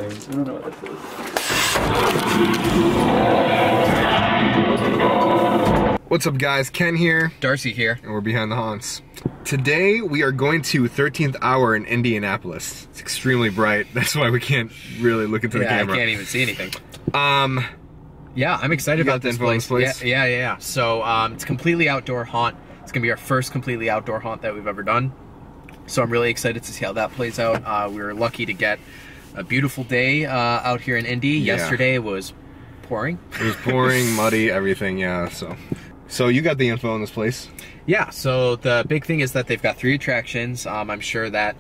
I don't know what this is. What's up guys, Ken here. Darcy here. And we're Behind the Haunts. Today we are going to 13th Hour in Indianapolis. It's extremely bright, that's why we can't really look into the camera. I can't even see anything. Yeah, I'm excited about this place. Yeah. So it's a completely outdoor haunt. It's gonna be our first completely outdoor haunt that we've ever done. So I'm really excited to see how that plays out. We were lucky to get a beautiful day out here in Indy. Yeah. Yesterday was pouring. It was pouring, muddy, everything, yeah. So you got the info on this place? Yeah, so the big thing is that they've got 3 attractions. I'm sure that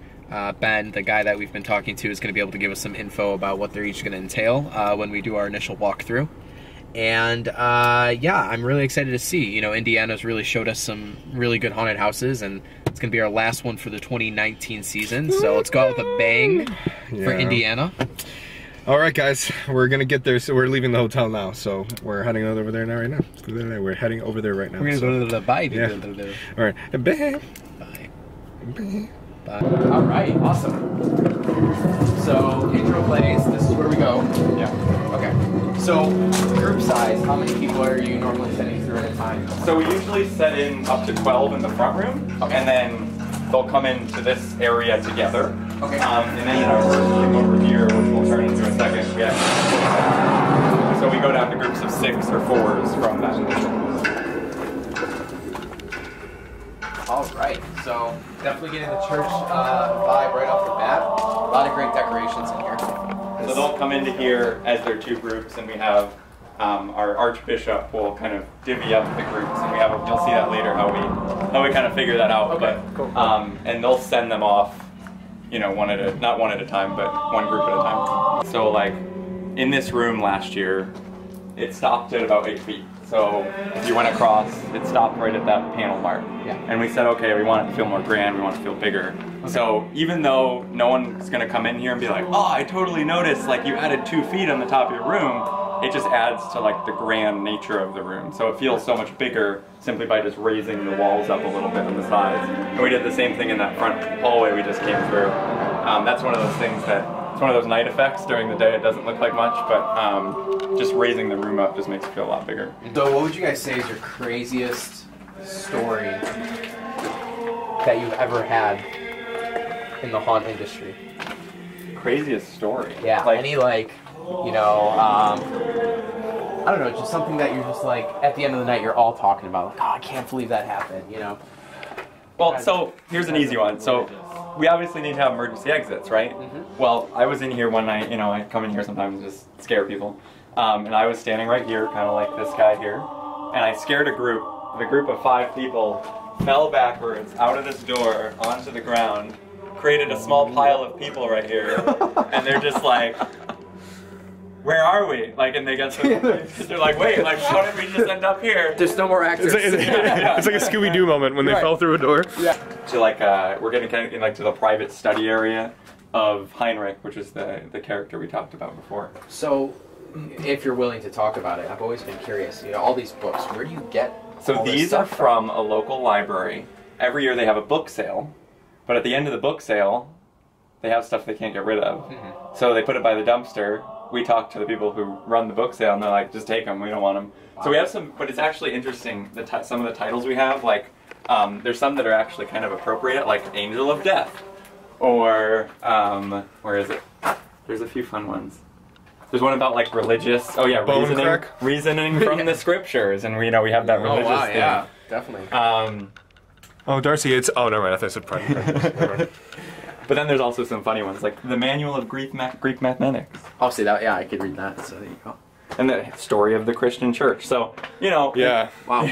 Ben, the guy that we've been talking to, is going to be able to give us some info about what they're each going to entail when we do our initial walkthrough. And yeah, I'm really excited to see. You know, Indiana's really showed us some really good haunted houses, and it's going to be our last one for the 2019 season. So let's go out with a bang for Indiana. All right, guys, we're gonna get there. So we're leaving the hotel now. So we're heading over there now. Right now, we're heading over there right now. We're gonna go to the bye. Yeah. All right, bye. Bye. Bye. All right, awesome. So intro plays. This is where we go. Yeah. Okay. So group size. How many people are you normally sending through at a time? So we usually set in up to 12 in the front room, and then they'll come into this area together. Okay. And then in our first room over here, which we'll turn into a second, we have so we go down to groups of 6 or 4s from that initial. All right. So definitely getting the church vibe right off the bat. A lot of great decorations in here. So they'll come into here as their 2 groups, and we have our archbishop will kind of divvy up the groups, and we have you'll see that later how we kind of figure that out. Okay, but cool. And they'll send them off, you know, not one at a time, but one group at a time. So like in this room last year, it stopped at about 8 feet. So if you went across, it stopped right at that panel mark. Yeah. And we said, okay, we want it to feel more grand, we want it to feel bigger. Okay. So even though no one's gonna come in here and be like, oh, I totally noticed, like you added 2 feet on the top of your room, it just adds to like the grand nature of the room. So it feels so much bigger simply by just raising the walls up a little bit on the sides. And we did the same thing in that front hallway we just came through. That's one of those things that, it's one of those night effects. During the day it doesn't look like much, but just raising the room up just makes it feel a lot bigger. So what would you guys say is your craziest story that you've ever had in the haunt industry? Craziest story? Yeah, like, any like, you know, I don't know, just something that you're just like, at the end of the night you're all talking about, like, oh, I can't believe that happened, you know? Well, so here's an easy one. So we obviously need to have emergency exits, right? Well, I was in here one night, you know, I come in here sometimes and just scare people. And I was standing right here, kind of like this guy here, and I scared a group. The group of 5 people fell backwards out of this door onto the ground, created a small pile of people right here, and they're just like, where are we? Like, and they get so they're like, wait, like, how did we just end up here? There's no more actors. It's like a Scooby-Doo moment when they fell through a door. Yeah. To like, we're getting kind of in like to the private study area of Heinrich, which is the character we talked about before. So, if you're willing to talk about it, I've always been curious. You know, all these books, where do you get? So these are from a local library. Every year they have a book sale, but at the end of the book sale, they have stuff they can't get rid of. So they put it by the dumpster. We talk to the people who run the book sale, and they're like, just take them, we don't want them. So we have some, but it's actually interesting, some of the titles we have, like, there's some that are actually kind of appropriate, like Angel of Death, or, where is it? There's a few fun ones. There's one about like religious, reasoning from the scriptures, and we have that religious thing. Yeah, definitely. Oh, Darcy, it's, oh, never mind, I thought I said private. But then there's also some funny ones, like the Manual of Greek Mathematics. I'll see that. Yeah, I could read that. So there you go. And the Story of the Christian Church. So, you know. Yeah. Wow.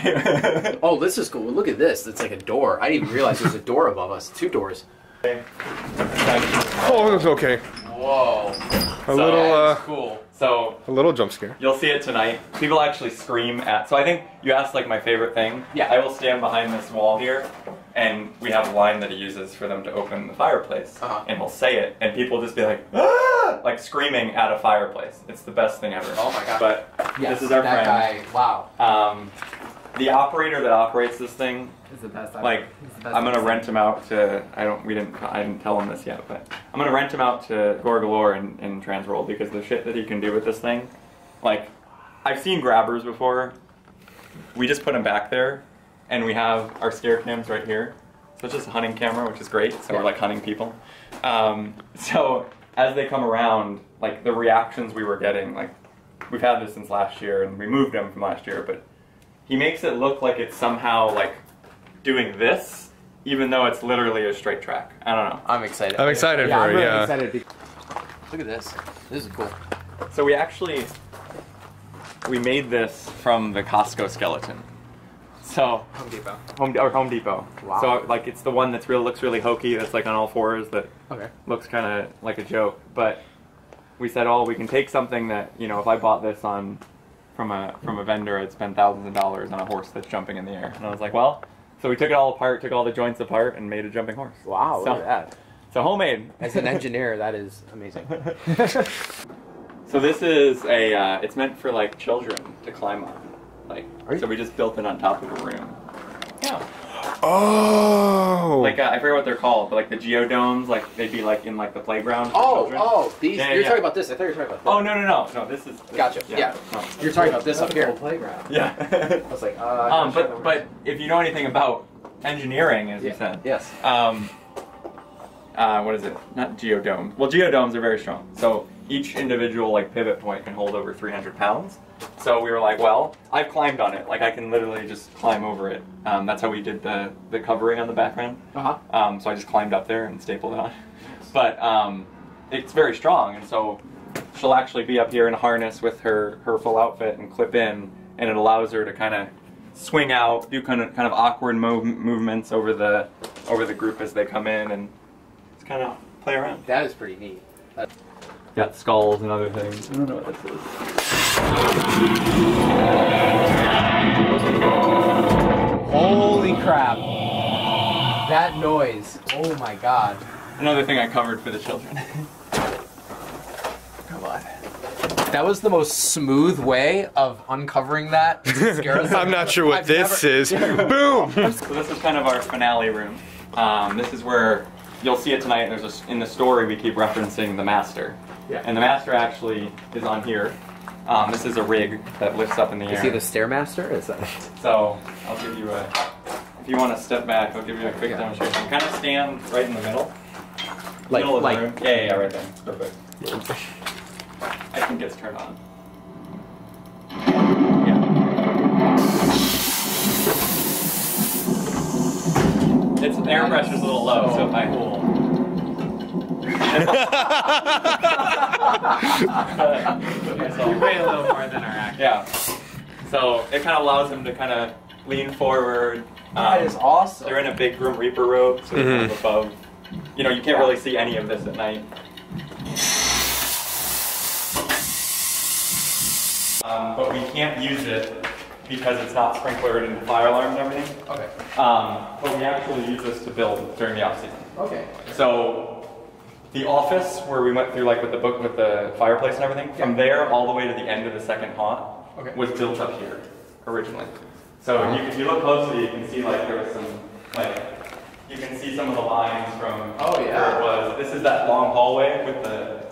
Oh, this is cool. Look at this. It's like a door. I didn't even realize there's a door above us. 2 doors. Oh, it's okay. Whoa. A little, cool. So a little jump scare. You'll see it tonight. People actually scream at. So I think you asked like my favorite thing. Yeah. I will stand behind this wall here, and we have a line that he uses for them to open the fireplace, and he'll say it, and people will just be like, ah! Like screaming at a fireplace. It's the best thing ever. Oh my god. But yes, this is our friend. That guy. Wow. the operator that operates this thing, It's the best. like, I'm gonna rent him out to. I didn't tell him this yet, but I'm gonna rent him out to Gorgalore and Transworld because the shit that he can do with this thing, like, I've seen grabbers before. We just put them back there, and we have our scare cams right here. So it's just a hunting camera, which is great. So we're like hunting people. So as they come around, like the reactions we were getting, like we've had this since last year, and we moved him from last year, but he makes it look like it's somehow like doing this, even though it's literally a straight track. I don't know. I'm excited. I'm excited Yeah, for I'm it, really yeah. excited. Look at this. This is cool. So we made this from the Costco skeleton. So Home Depot. Home Depot. Wow. So like it's the one that's looks really hokey. That's like on all fours. That Okay. looks kind of like a joke. But we said, oh, we can take something that, you know, if I bought this from a vendor, I'd spend thousands of dollars on a horse that's jumping in the air. And I was like, well, so we took it all apart, took all the joints apart, and made a jumping horse. Wow, So- look at that. So homemade. As an engineer, that is amazing. So this is it's meant for like children to climb on. Like, so we just built it on top of a room. Yeah. Oh. Like I forget what they're called, but like the geodomes, like they'd be like in like the playground. For children. These. Yeah, You're yeah. talking about this. I thought you were talking about Oh no! This is Gotcha. Yeah. No. You're talking about this up here. Playground. Yeah. I was like, but if you know anything about engineering, as you said, Yes. what is it? Not geodomes. Well, geodomes are very strong. So each individual like pivot point can hold over 300 pounds. So we were like, well, I've climbed on it. Like I can literally just climb over it. That's how we did the covering on the background. So I just climbed up there and stapled it on. But it's very strong, and so she'll actually be up here in a harness with her full outfit and clip in, and it allows her to kind of swing out, do kind of awkward movements over the group as they come in, and just kind of play around. That is pretty neat. Got skulls and other things. I don't know what this is. Holy crap! That noise. Oh my god. Another thing I covered for the children. Come on. That was the most smooth way of uncovering that. I'm not sure what this is. Boom! So this is kind of our finale room. This is where you'll see it tonight. In the story we keep referencing the master. Yeah. And the master actually is on here. This is a rig that lifts up in the air. Is he the Stairmaster? Is that? So I'll give you if you want to step back, I'll give you a quick demonstration. Kind of stand right in the middle. Middle of the room. Yeah, right there. Perfect. I think it's turned on. Yeah. Its air pressure's a little low, so if I hold. You weigh a little more than our actor. Yeah. So it kind of allows him to kind of lean forward. That is awesome. They're in a big Grim Reaper robe, so they're kind of above. You know, you can't really see any of this at night. But we can't use it because it's not sprinklered and fire alarms and everything. Okay. But we actually use this to build during the off season. Okay. So the office where we went through, like with the book, with the fireplace and everything, from there all the way to the end of the second haunt was built up here originally. So if you look closely, you can see like there was some you can see some of the lines from where it was. This is that long hallway with the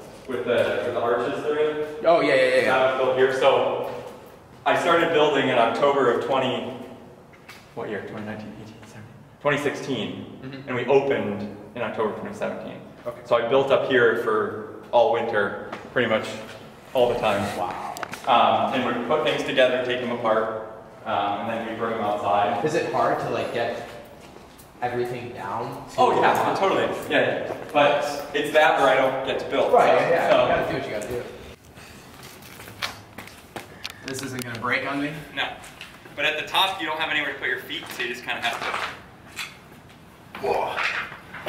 arches through it. Oh yeah. That was built here. So I started building in October of 2016, and we opened in October 2017. Okay. So I built up here for all winter, pretty much all the time. Wow. And we'd put things together, take them apart, and then we'd bring them outside. Is it hard to like get everything down? Oh yeah, totally. Yeah. But it's that or I don't get to build. Right. So, Yeah. so- You gotta do what you gotta do. This isn't gonna break on me. No. But at the top, you don't have anywhere to put your feet, so you just kind of have to. Whoa.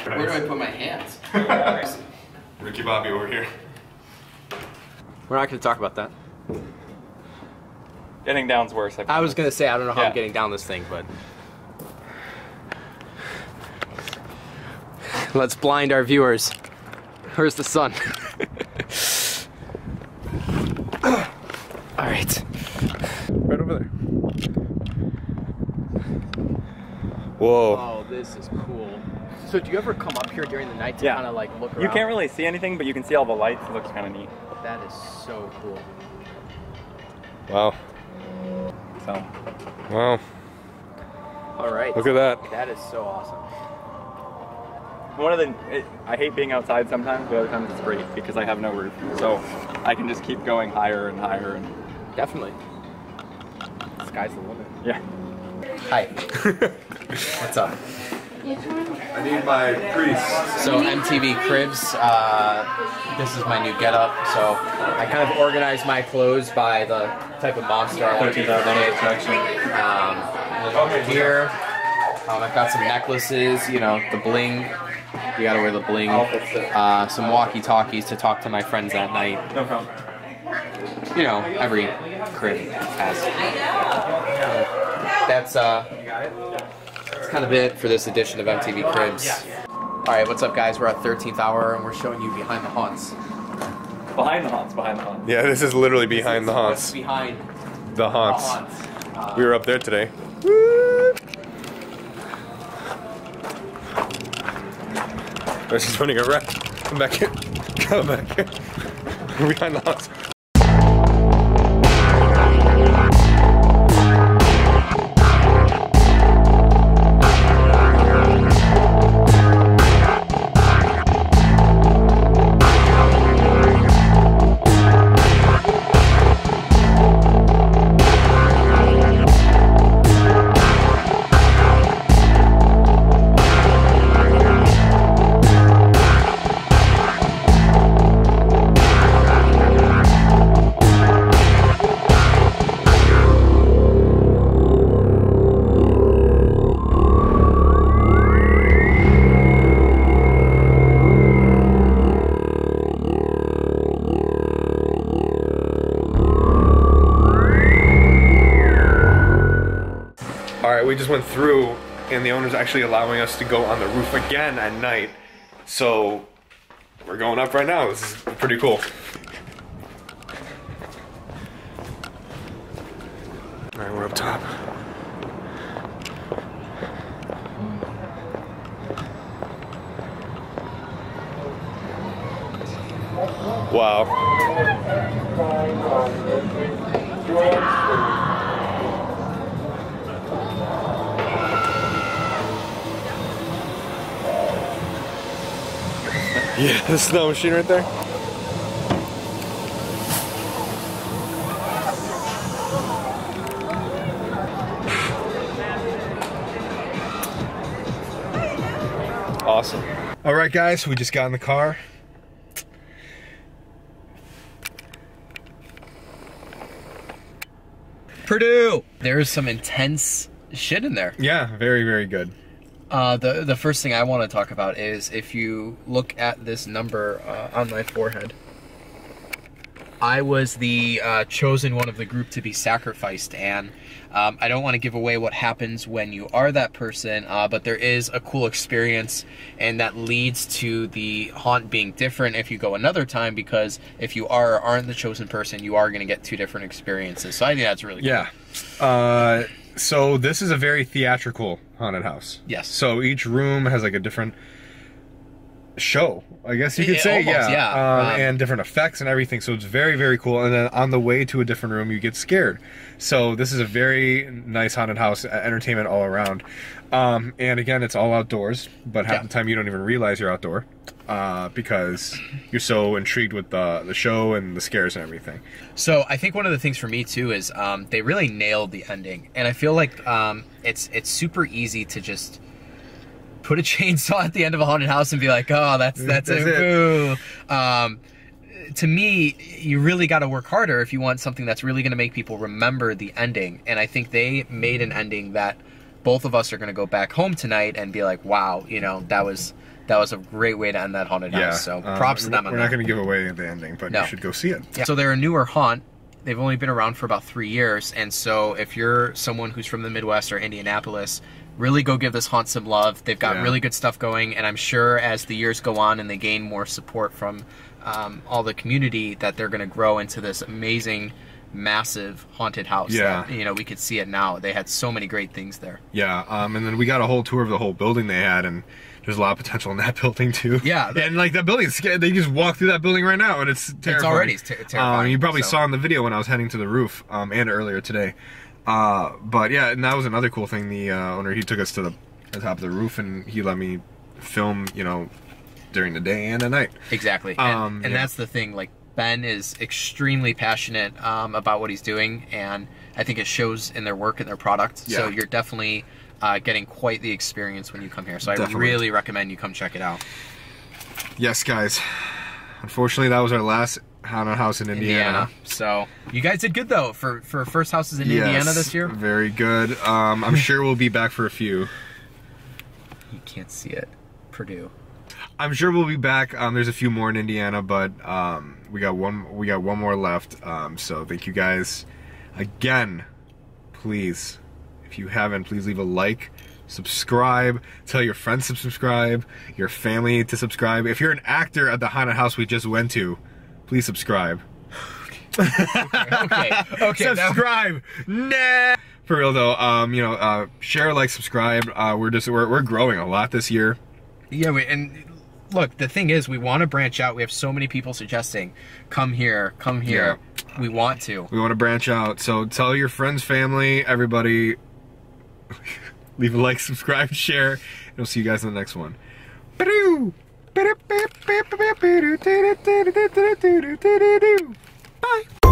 Where do I put my hands? Ricky Bobby over here. We're not gonna talk about that. Getting down's worse. I was gonna say I don't know how Yeah. I'm getting down this thing, but let's blind our viewers. Where's the sun? All right. Right over there. Whoa. Oh, this is cool. So do you ever come up here during the night to Yeah. kind of like look around? You can't really see anything, but you can see all the lights. It looks kind of neat. That is so cool. Wow. So, Wow. All right. Look at that. That is so awesome. I hate being outside sometimes, but other times it's great because I have no roof. So I can just keep going higher and higher. And Definitely. Sky's the limit. yeah. Hi. What's up? I need my priest. So MTV Cribs, this is my new getup. So I kind of organized my clothes by the type of monster I want to be for the day. Over here, I've got some necklaces, you know, the bling. You gotta wear the bling. Some walkie-talkies to talk to my friends at night. No problem. You know, every crib has. That's kind of it for this edition of MTV Cribs. Alright, what's up guys? We're at 13th hour and we're showing you behind the haunts. Behind the haunts, behind the haunts. Yeah, this is literally behind the What's haunts. behind The haunts. the haunts. We were up there today. Oh, she's running around. Come back here. Come back here. We're behind the haunts. We just went through and the owner's actually allowing us to go on the roof again at night. So we're going up right now. This is pretty cool. All right, we're up top. Wow. Yeah, the snow machine right there. Awesome. All right, guys, we just got in the car. Purdue! There's some intense shit in there. Yeah, very, very good. The first thing I want to talk about is if you look at this number on my forehead, I was the chosen one of the group to be sacrificed, and I don't want to give away what happens when you are that person, but there is a cool experience, and that leads to the haunt being different if you go another time, because if you are or aren't the chosen person, you are going to get two different experiences. So I think that's really cool. Yeah. So this is a very theatrical haunted house. Yes. So each room has like a different show, I guess you could say. Almost, yeah. And different effects and everything. So it's very, very cool. And then on the way to a different room, you get scared. So this is a very nice haunted house, entertainment all around. And again, it's all outdoors, but half the time you don't even realize you're outdoor because you're so intrigued with the show and the scares and everything. So I think one of the things for me too is they really nailed the ending, and I feel like it's super easy to just put a chainsaw at the end of a haunted house and be like, oh, that's it. Boo. To me, you really got to work harder if you want something that's really going to make people remember the ending. And I think they made an ending that both of us are going to go back home tonight and be like, wow, you know, that was a great way to end that haunted house. So props to them on that. We're not going to give away the ending, but you should go see it. Yeah. So they're a newer haunt. They've only been around for about 3 years. And so if you're someone who's from the Midwest or Indianapolis, really go give this haunt some love. They've got really good stuff going. And I'm sure as the years go on and they gain more support from all the community, that they're going to grow into this amazing massive haunted house. Yeah. That, you know, we could see it now. They had so many great things there. Yeah, and then we got a whole tour of the whole building they had, and there's a lot of potential in that building too. Yeah, and like that building, they just walk through that building right now, and it's terrifying. It's already terrifying. You probably saw in the video when I was heading to the roof, and earlier today. But yeah, and that was another cool thing. The owner, he took us to the top of the roof, and he let me film, you know, during the day and at night. Exactly, and that's the thing. Like, Ben is extremely passionate about what he's doing, and I think it shows in their work and their product. Yeah. So you're definitely getting quite the experience when you come here. So I Definitely. really recommend you come check it out. Yes, guys. Unfortunately, that was our last haunted house in Indiana. So you guys did good though for first houses in Indiana this year. Very good. I'm sure we'll be back for a few. You can't see it. Purdue. I'm sure we'll be back. There's a few more in Indiana, but we got one more left. So thank you guys again. Please, if you haven't, please leave a like, subscribe, tell your friends to subscribe, your family to subscribe. If you're an actor at the haunted house we just went to, please subscribe. Okay. Subscribe. Nah. For real though, you know, share, like, subscribe. We're growing a lot this year. Yeah, and look, the thing is, we want to branch out. We have so many people suggesting, come here, come here. Yeah. We want to. We want to branch out. So tell your friends, family, everybody. Leave a like, subscribe, share, and we'll see you guys in the next one. Bye.